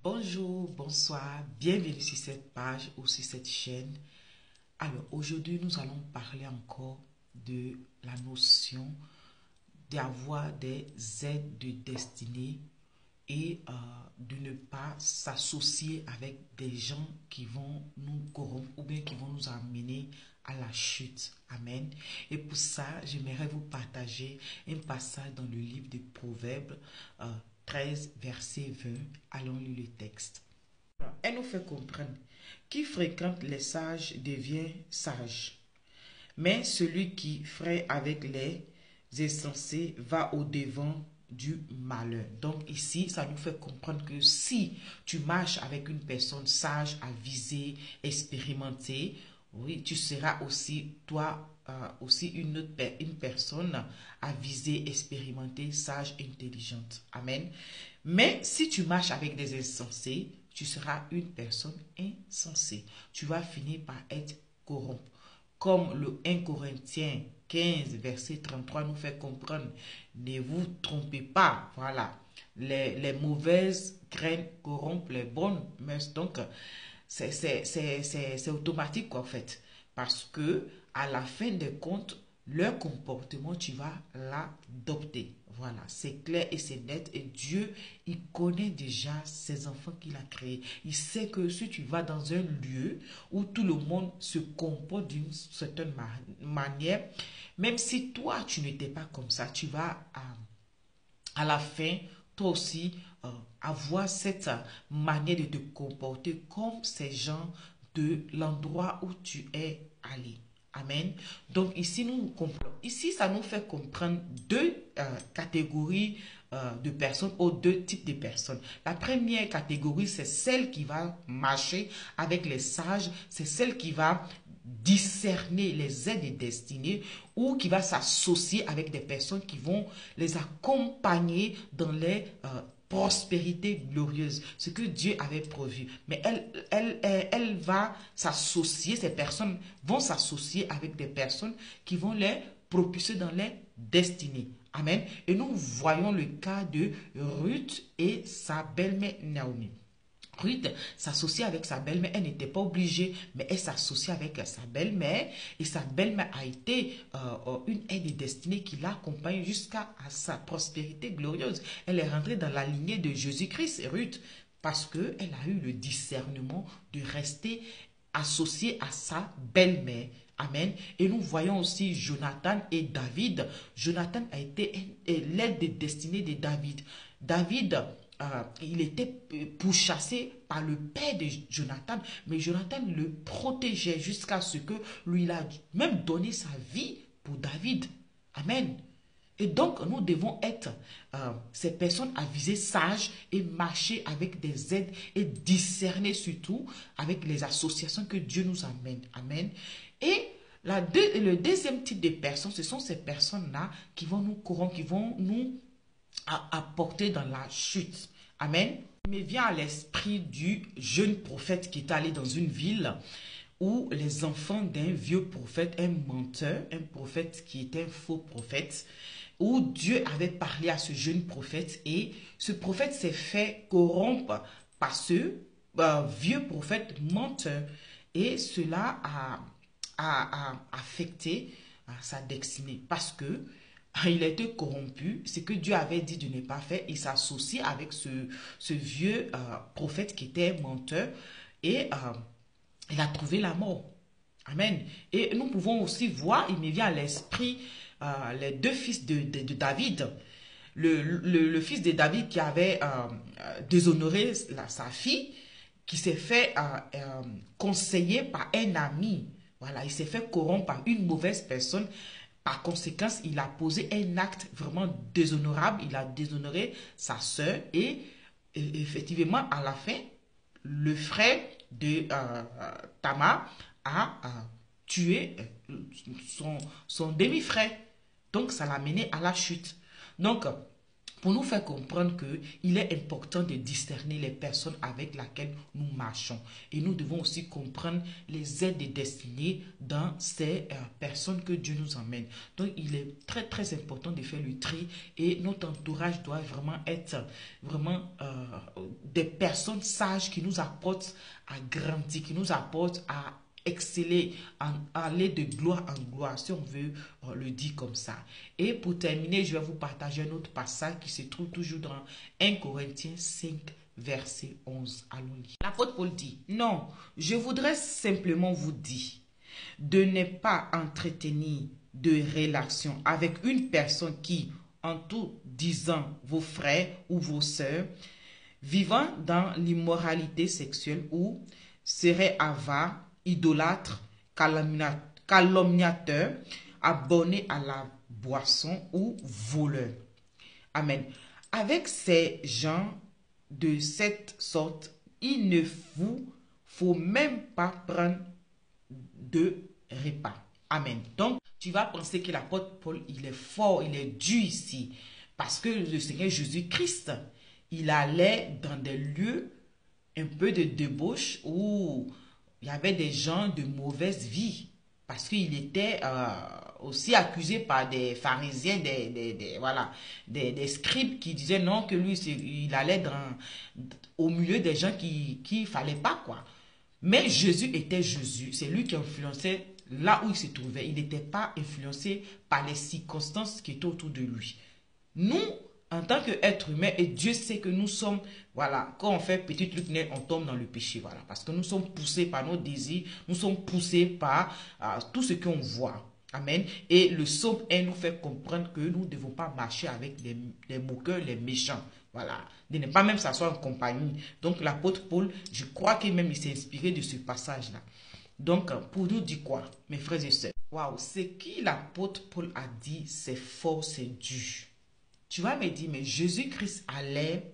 Bonjour, bonsoir, bienvenue sur cette page ou sur cette chaîne. Alors aujourd'hui nous allons parler encore de la notion d'avoir des aides de destinée et de ne pas s'associer avec des gens qui vont nous corrompre ou bien qui vont nous amener à la chute. Amen. Et pour ça, j'aimerais vous partager un passage dans le livre des Proverbes 13, verset 20. Allons lire le texte. Elle nous fait comprendre: qui fréquente les sages devient sage, mais celui qui fraye avec les insensés va au-devant du malheur. Donc ici, ça nous fait comprendre que si tu marches avec une personne sage, avisée, expérimentée, oui, tu seras aussi, toi, aussi une personne avisée, expérimentée, sage, intelligente. Amen. Mais si tu marches avec des insensés, tu seras une personne insensée. Tu vas finir par être corrompu. Comme le 1 Corinthiens 15, verset 33 nous fait comprendre, ne vous trompez pas. Voilà. Les mauvaises graines corrompent les bonnes mœurs. Donc, c'est automatique quoi, en fait. Parce que à la fin des comptes, leur comportement, tu vas l'adopter. Voilà, c'est clair et c'est net. Et Dieu, il connaît déjà ses enfants qu'il a créés. Il sait que si tu vas dans un lieu où tout le monde se comporte d'une certaine manière, même si toi, tu n'étais pas comme ça, tu vas à la fin, toi aussi, avoir cette manière de te comporter comme ces gens de l'endroit où tu es allé. Amen. Donc ici, ici, ça nous fait comprendre deux catégories de personnes ou deux types de personnes. La première catégorie, c'est celle qui va marcher avec les sages, c'est celle qui va discerner les aides et destinées ou qui va s'associer avec des personnes qui vont les accompagner dans les prospérité glorieuse, ce que Dieu avait prévu. Mais elle va s'associer, ces personnes vont s'associer avec des personnes qui vont les propulser dans les destinées. Amen. Et nous voyons le cas de Ruth et sa belle-mère Naomi. Ruth s'associe avec sa belle-mère, elle n'était pas obligée, mais elle s'associe avec sa belle-mère et sa belle-mère a été une aide destinée qui l'accompagne jusqu'à sa prospérité glorieuse. Elle est rentrée dans la lignée de Jésus-Christ, Ruth, parce qu'elle a eu le discernement de rester associée à sa belle-mère. Amen. Et nous voyons aussi Jonathan et David. Jonathan a été l'aide destinée de David. David, il était pourchassé par le père de Jonathan, mais Jonathan le protégeait jusqu'à ce que lui il a même donné sa vie pour David. Amen. Et donc, nous devons être ces personnes avisées, sages et marcher avec des aides et discerner surtout avec les associations que Dieu nous amène. Amen. Et le deuxième type de personnes, ce sont ces personnes-là qui vont nous corrompre, qui vont nous apporter dans la chute. Amen. Il me vient à l'esprit du jeune prophète qui est allé dans une ville où les enfants d'un vieux prophète, un menteur, un prophète qui était un faux prophète, où Dieu avait parlé à ce jeune prophète et ce prophète s'est fait corrompre par ce vieux prophète menteur et cela a affecté sa destinée parce que il a été corrompu, ce que Dieu avait dit de ne pas faire, il s'associe avec ce vieux prophète qui était menteur et il a trouvé la mort. Amen. Et nous pouvons aussi voir, il me vient à l'esprit les deux fils de David. Le fils de David qui avait déshonoré sa fille, qui s'est fait conseiller par un ami. Voilà, il s'est fait corrompre par une mauvaise personne. Par conséquent, il a posé un acte vraiment déshonorable. Il a déshonoré sa sœur et effectivement, à la fin, le frère de Tamar a tué son demi-frère. Donc, ça l'a mené à la chute. Donc, pour nous faire comprendre qu'il est important de discerner les personnes avec lesquelles nous marchons. Et nous devons aussi comprendre les aides et destinées dans ces personnes que Dieu nous emmène. Donc, il est très, très important de faire le tri et notre entourage doit vraiment être des personnes sages qui nous apportent à grandir, qui nous apportent à exceller, aller de gloire en gloire, si on veut le dire comme ça. Et pour terminer, je vais vous partager un autre passage qui se trouve toujours dans 1 Corinthiens 5, verset 11. Allons lire. L'apôtre Paul dit, non, je voudrais simplement vous dire de ne pas entretenir de relation avec une personne qui, en tout disant vos frères ou vos sœurs, vivant dans l'immoralité sexuelle ou serait avare, idolâtre, calomniateur, abonné à la boisson ou voleur. Amen. Avec ces gens de cette sorte, il ne vous faut même pas prendre de repas. Amen. Donc, tu vas penser que l'apôtre Paul, il est fort, il est dur ici. Parce que le Seigneur Jésus-Christ, il allait dans des lieux un peu de débauche où il y avait des gens de mauvaise vie. Parce qu'il était aussi accusé par des pharisiens, des scribes qui disaient non, que lui, il allait au milieu des gens qui ne fallait pas, quoi. Mais Jésus était Jésus. C'est lui qui influençait là où il se trouvait. Il n'était pas influencé par les circonstances qui étaient autour de lui. Nous, en tant qu'être humain, et Dieu sait que nous sommes, voilà, quand on fait petit truc net, on tombe dans le péché, voilà, parce que nous sommes poussés par nos désirs, nous sommes poussés par tout ce qu'on voit. Amen. Et le psaume 1 nous fait comprendre que nous ne devons pas marcher avec les moqueurs, les méchants. Voilà. De ne pas même s'asseoir en compagnie. Donc l'apôtre Paul, je crois qu'il même il s'est inspiré de ce passage-là. Donc, pour nous dire quoi, mes frères et sœurs? Waouh, ce que l'apôtre Paul a dit, c'est fort, c'est dur. Tu vas me dire, mais Jésus-Christ allait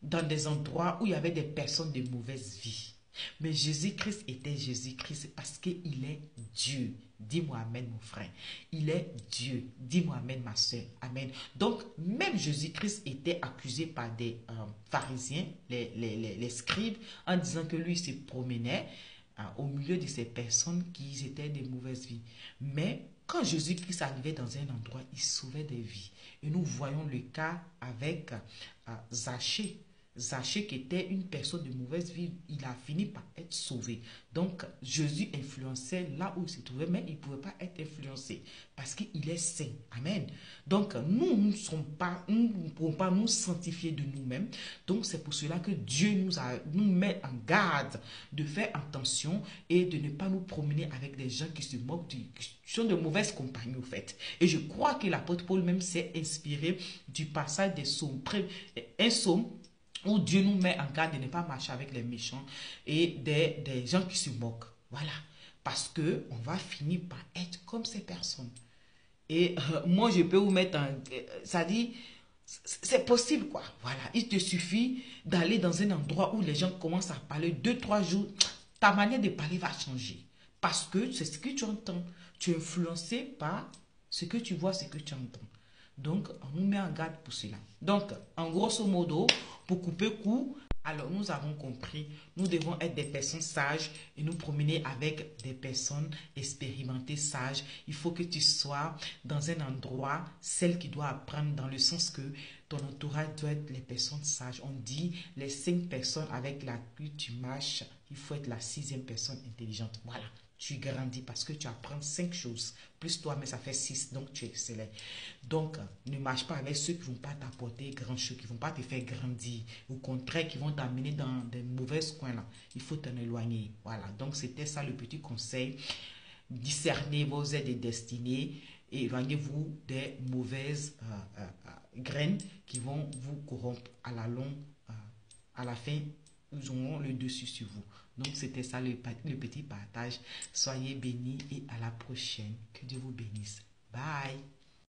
dans des endroits où il y avait des personnes de mauvaise vie. Mais Jésus-Christ était Jésus-Christ parce qu'il est Dieu. Dis-moi amen, mon frère. Il est Dieu. Dis-moi amen, ma soeur. Amen. Donc, même Jésus-Christ était accusé par des pharisiens, les scribes, en disant que lui se promenait au milieu de ces personnes qui étaient de mauvaise vie. Mais quand Jésus-Christ arrivait dans un endroit, il sauvait des vies. Et nous voyons le cas avec Zachée. Zachée qui était une personne de mauvaise vie, il a fini par être sauvé. Donc Jésus influençait là où il se trouvait, mais il ne pouvait pas être influencé parce qu'il est saint. Amen. Donc nous ne pouvons pas nous sanctifier de nous-mêmes. Donc c'est pour cela que Dieu nous met en garde de faire attention et de ne pas nous promener avec des gens qui se moquent, qui sont de mauvaises compagnies au fait. Et je crois que l'apôtre Paul même s'est inspiré du passage des psaumes, un psaume où Dieu nous met en garde de ne pas marcher avec les méchants et des gens qui se moquent. Voilà. Parce que on va finir par être comme ces personnes. Et moi, je peux vous mettre en... ça dit, c'est possible, quoi. Voilà. Il te suffit d'aller dans un endroit où les gens commencent à parler 2-3 jours. Ta manière de parler va changer. Parce que c'est ce que tu entends. Tu es influencé par ce que tu vois, ce que tu entends. Donc, on nous met en garde pour cela. Donc, en grosso modo, pour couper court, alors nous avons compris, nous devons être des personnes sages et nous promener avec des personnes expérimentées, sages. Il faut que tu sois dans un endroit, celle qui doit apprendre dans le sens que ton entourage doit être les personnes sages. On dit les 5 personnes avec lesquelles tu marches, il faut être la 6e personne intelligente. Voilà. Tu grandis parce que tu apprends 5 choses. Plus toi, mais ça fait 6. Donc, tu excelles. Donc, ne marche pas avec ceux qui ne vont pas t'apporter grand chose, qui ne vont pas te faire grandir. Au contraire, qui vont t'amener dans des mauvais coins là. Il faut t'en éloigner. Voilà. Donc, c'était ça le petit conseil. Discernez vos aides et destinées et éloignez-vous des mauvaises graines qui vont vous corrompre à la longue, à la fin. Nous aurons le dessus sur vous. Donc, c'était ça le petit partage. Soyez bénis et à la prochaine. Que Dieu vous bénisse. Bye.